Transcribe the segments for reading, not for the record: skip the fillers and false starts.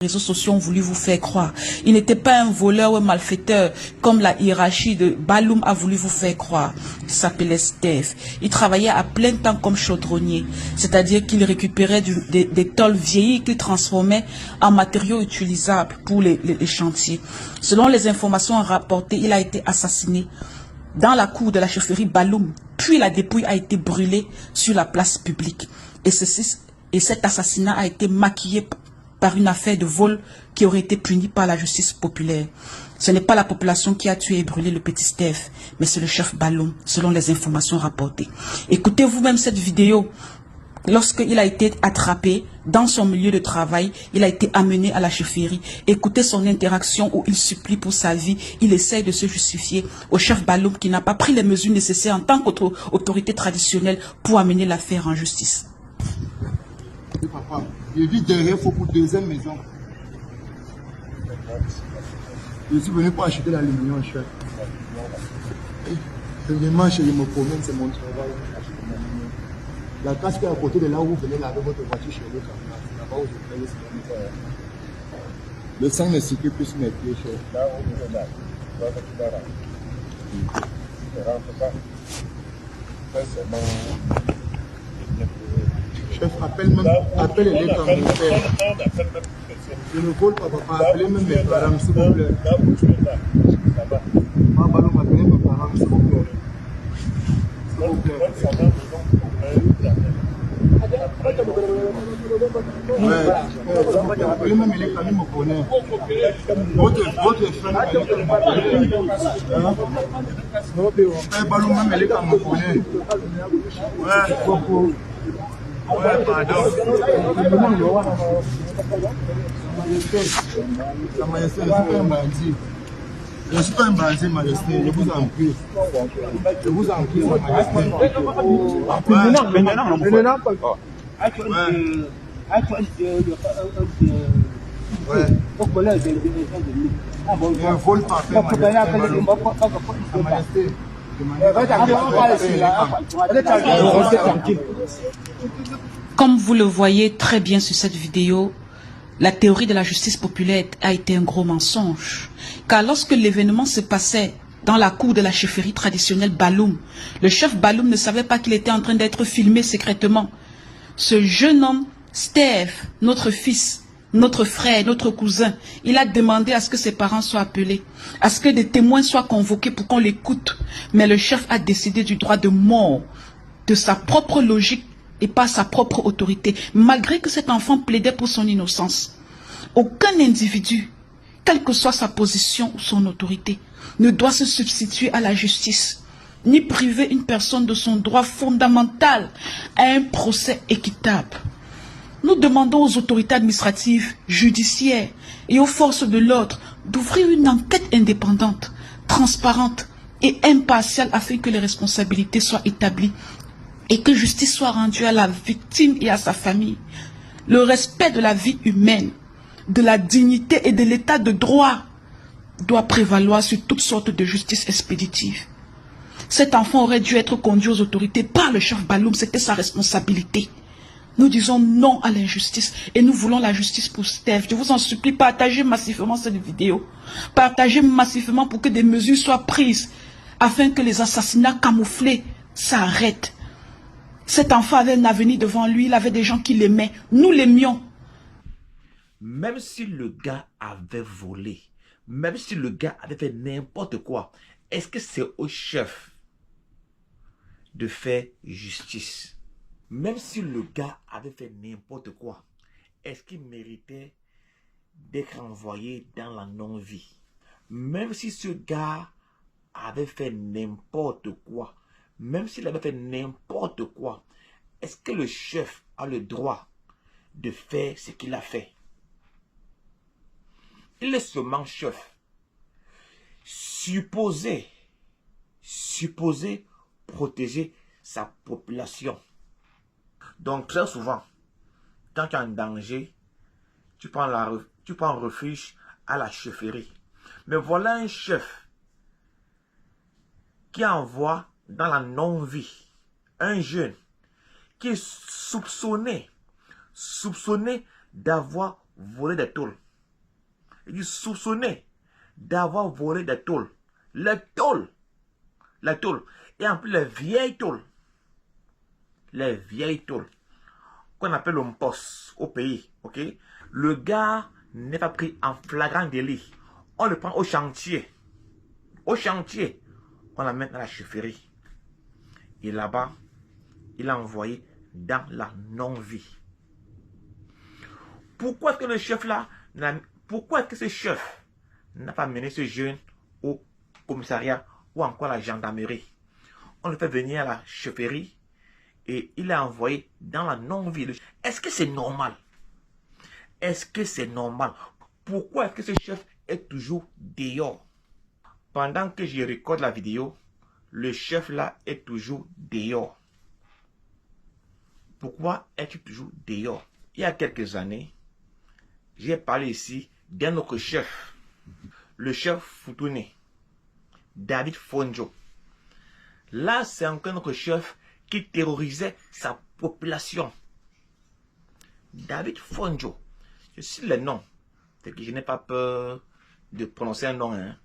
réseaux sociaux ont voulu vous faire croire. Il n'était pas un voleur ou un malfaiteur comme la hiérarchie de Balloum a voulu vous faire croire. Il s'appelait Steph. Il travaillait à plein temps comme chaudronnier, c'est-à-dire qu'il récupérait des tôles vieillies qu'il transformait en matériaux utilisables pour les chantiers. Selon les informations rapportées, il a été assassiné dans la cour de la chefferie Balloum, puis la dépouille a été brûlée sur la place publique. Et cet assassinat a été maquillé par une affaire de vol qui aurait été punie par la justice populaire. Ce n'est pas la population qui a tué et brûlé le petit Steph, mais c'est le chef Balloum, selon les informations rapportées. Écoutez vous-même cette vidéo. Lorsqu'il a été attrapé dans son milieu de travail, il a été amené à la chefferie. Écoutez son interaction où il supplie pour sa vie. Il essaie de se justifier au chef Balloum qui n'a pas pris les mesures nécessaires en tant qu'autorité traditionnelle pour amener l'affaire en justice. Papa, je vis derrière pour deuxième maison. Je suis venu pour acheter l'aluminium, chef. Je demande chez me promène, c'est mon travail. La casse qui est à côté de là où vous venez laver votre voiture chez le camion, c'est là-bas où je paye ce camion. Le sang ne circule plus sur mes pieds, chef. Là où vous êtes là, tu vas là. Tu ne rentres pas. Ça, c'est mon... Chef, appelle les communautaires. Je ne vole pas, papa. Appelez même mes parents, s'il vous plaît. Maman, Balloum, appelez mes parents, s'il vous plaît. S'il vous plaît. Ouais, appelez même les familles me connaissent. Votre frère me connaît. Balloum, même les familles me connaissent. Ouais, ouais, pardon. Sa Majesté, je ne suis pas un bandit. Je ne suis pas un bandit, Majesté. Je vous en prie. Je vous en prie, Sa Majesté. Maintenant, ouais. Je ne vole pas, Sa Majesté. Comme vous le voyez très bien sur cette vidéo, la théorie de la justice populaire a été un gros mensonge. Car lorsque l'événement se passait dans la cour de la chefferie traditionnelle Balloum, le chef Balloum ne savait pas qu'il était en train d'être filmé secrètement. Ce jeune homme, Steph, notre fils, notre frère, notre cousin, il a demandé à ce que ses parents soient appelés, à ce que des témoins soient convoqués pour qu'on l'écoute. Mais le chef a décidé du droit de mort, de sa propre logique et pas sa propre autorité, malgré que cet enfant plaidait pour son innocence. Aucun individu, quelle que soit sa position ou son autorité, ne doit se substituer à la justice, ni priver une personne de son droit fondamental à un procès équitable. Nous demandons aux autorités administratives, judiciaires et aux forces de l'ordre d'ouvrir une enquête indépendante, transparente et impartiale afin que les responsabilités soient établies et que justice soit rendue à la victime et à sa famille. Le respect de la vie humaine, de la dignité et de l'état de droit doit prévaloir sur toutes sortes de justice expéditive. Cet enfant aurait dû être conduit aux autorités par le chef Balloum, c'était sa responsabilité. Nous disons non à l'injustice et nous voulons la justice pour Steph. Je vous en supplie, partagez massivement cette vidéo. Partagez massivement pour que des mesures soient prises afin que les assassinats camouflés s'arrêtent. Cet enfant avait un avenir devant lui, il avait des gens qui l'aimaient. Nous l'aimions. Même si le gars avait volé, même si le gars avait fait n'importe quoi, est-ce que c'est au chef de faire justice? Même si le gars avait fait n'importe quoi, est-ce qu'il méritait d'être envoyé dans la non-vie? Même si ce gars avait fait n'importe quoi, même s'il avait fait n'importe quoi, est-ce que le chef a le droit de faire ce qu'il a fait? Il est seulement chef. Supposé protéger sa population. Donc très souvent, quand tu es en danger, tu prends refuge à la chefferie. Mais voilà un chef qui envoie dans la non-vie un jeune qui est soupçonné d'avoir volé des tôles. Il est soupçonné d'avoir volé des tôles. Les tôles. Les tôles. Et en plus, les vieilles tôles. Les vieilles tôles. Qu'on appelle le poste au pays. Ok? Le gars n'est pas pris en flagrant délit. On le prend au chantier. Au chantier. On l'amène à la chefferie. Et là-bas, il a envoyé dans la non-vie. Pourquoi est-ce que le chef là, pourquoi est-ce que ce chef n'a pas mené ce jeune au commissariat ou encore à la gendarmerie? On le fait venir à la chefferie et il l'a envoyé dans la non-vie. Est-ce que c'est normal? Est-ce que c'est normal? Pourquoi est-ce que ce chef est toujours dehors? Pendant que je recorde la vidéo, le chef là est toujours dehors. Pourquoi est-il toujours dehors? Il y a quelques années, j'ai parlé ici d'un autre chef, le chef Foutouni, David Fonjo. Là, c'est encore notre chef qui terrorisait sa population. David Fonjo. Je cite le nom, c'est que je n'ai pas peur de prononcer un nom, hein.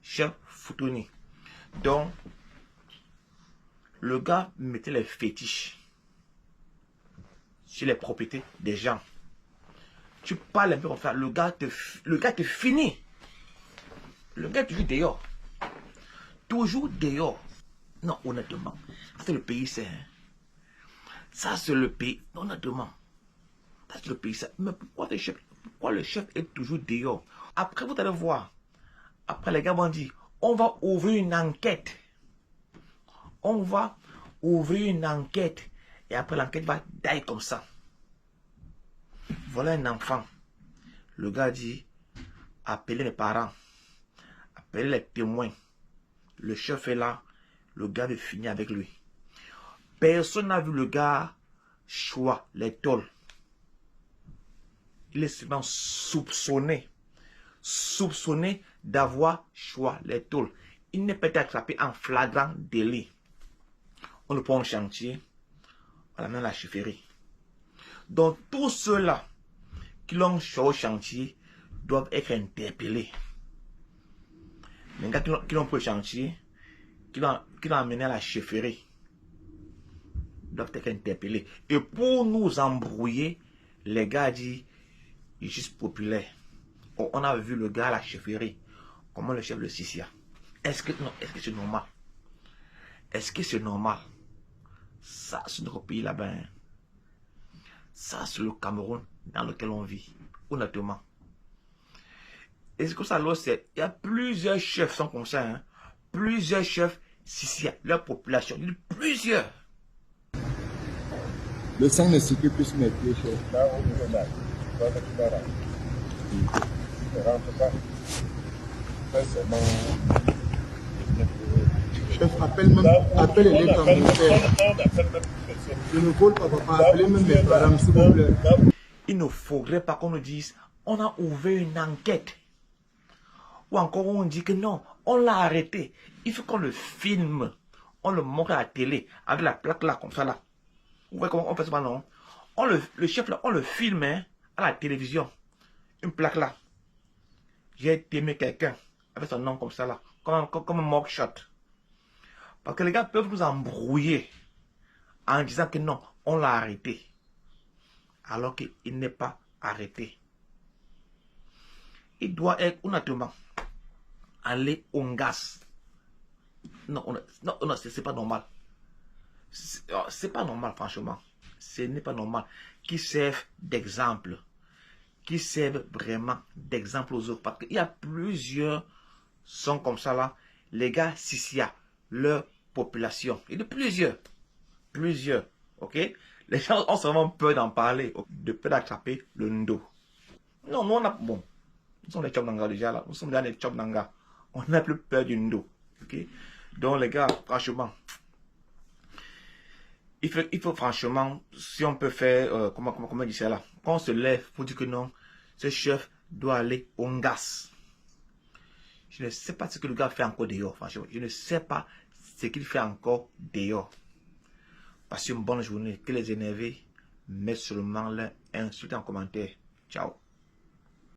Chef Foutouni. Donc, le gars mettait les fétiches sur les propriétés des gens. Tu parles un peu comme ça, le gars te finit. Le gars est toujours dehors. Toujours dehors. Non, honnêtement, c'est le pays, c'est... Ça, c'est le pays, honnêtement. Ça, c'est le pays, ça. Mais pourquoi le chef est toujours dehors? Après, vous allez voir. Après, les gars vont dire, on va ouvrir une enquête. On va ouvrir une enquête. Et après, l'enquête va die comme ça. Voilà un enfant. Le gars dit, appelez les parents. Appelez les témoins. Le chef est là. Le gars veut finir avec lui. Personne n'a vu le gars choix les tôles. Il est seulement soupçonné. Soupçonné d'avoir choix les tôles. Il n'est pas attrapé en flagrant délit. On le prend au chantier. On l'amène à la chefferie. Donc tous ceux-là qui l'ont choisi au chantier doivent être interpellés. Les gars qui l'ont pris au chantier, qui l'ont amené à la chefferie, doivent être interpellés. Et pour nous embrouiller, les gars disent juste populaire. On a vu le gars à la chefferie, comment le chef le Sissia. Est-ce que c'est normal? Est-ce que c'est normal? Ça, c'est notre pays là-bas. Hein. Ça, c'est le Cameroun dans lequel on vit. Honnêtement. Et c'est comme ça, il y a plusieurs chefs sont comme ça. Hein. Plusieurs chefs, Sissia, leur population. Il y a plusieurs. Le sang ne circule plus sur mes pieds, chef. Là, on est là. Ne rentre pas. Chef, appelle les communautaires. Je ne vole pas, papa. Appelez même mes parents, s'il vous plaît. Il ne faudrait pas qu'on nous dise, on a ouvert une enquête. Ou encore on dit que non, on l'a arrêté. Il faut qu'on le filme. On le montre à la télé, avec la plaque là, comme ça là. Vous voyez comment on fait ça, non? Le chef là, on le filme hein, à la télévision. Une plaque là. J'ai aimé quelqu'un avec son nom comme ça là. Comme un mugshot. Parce que les gars peuvent nous embrouiller en disant que non, on l'a arrêté. Alors qu'il n'est pas arrêté. Il doit être honnêtement aller au gaz. Non, c'est pas normal. C'est pas normal, franchement. Ce n'est pas normal. Qui servent d'exemple. Qui servent vraiment d'exemple aux autres. Parce qu'il y a plusieurs sont comme ça là. Les gars, Sissia, leur population. Il y a plusieurs. Plusieurs. Ok? Les gens ont vraiment peur d'en parler. De peur d'attraper le ndo. Non, nous on a... Bon. Nous sommes les Chobnanga déjà là. Nous sommes dans les Chobnanga. On n'a plus peur du ndo. Ok? Donc les gars, franchement. Il faut franchement, si on peut faire, comment dire ça là, quand on se lève pour dire que non, ce chef doit aller au gaz. Je ne sais pas ce que le gars fait encore dehors, franchement. Je ne sais pas ce qu'il fait encore dehors. Passez une bonne journée. Que les énervés mettent seulement leur insulte en commentaire. Ciao.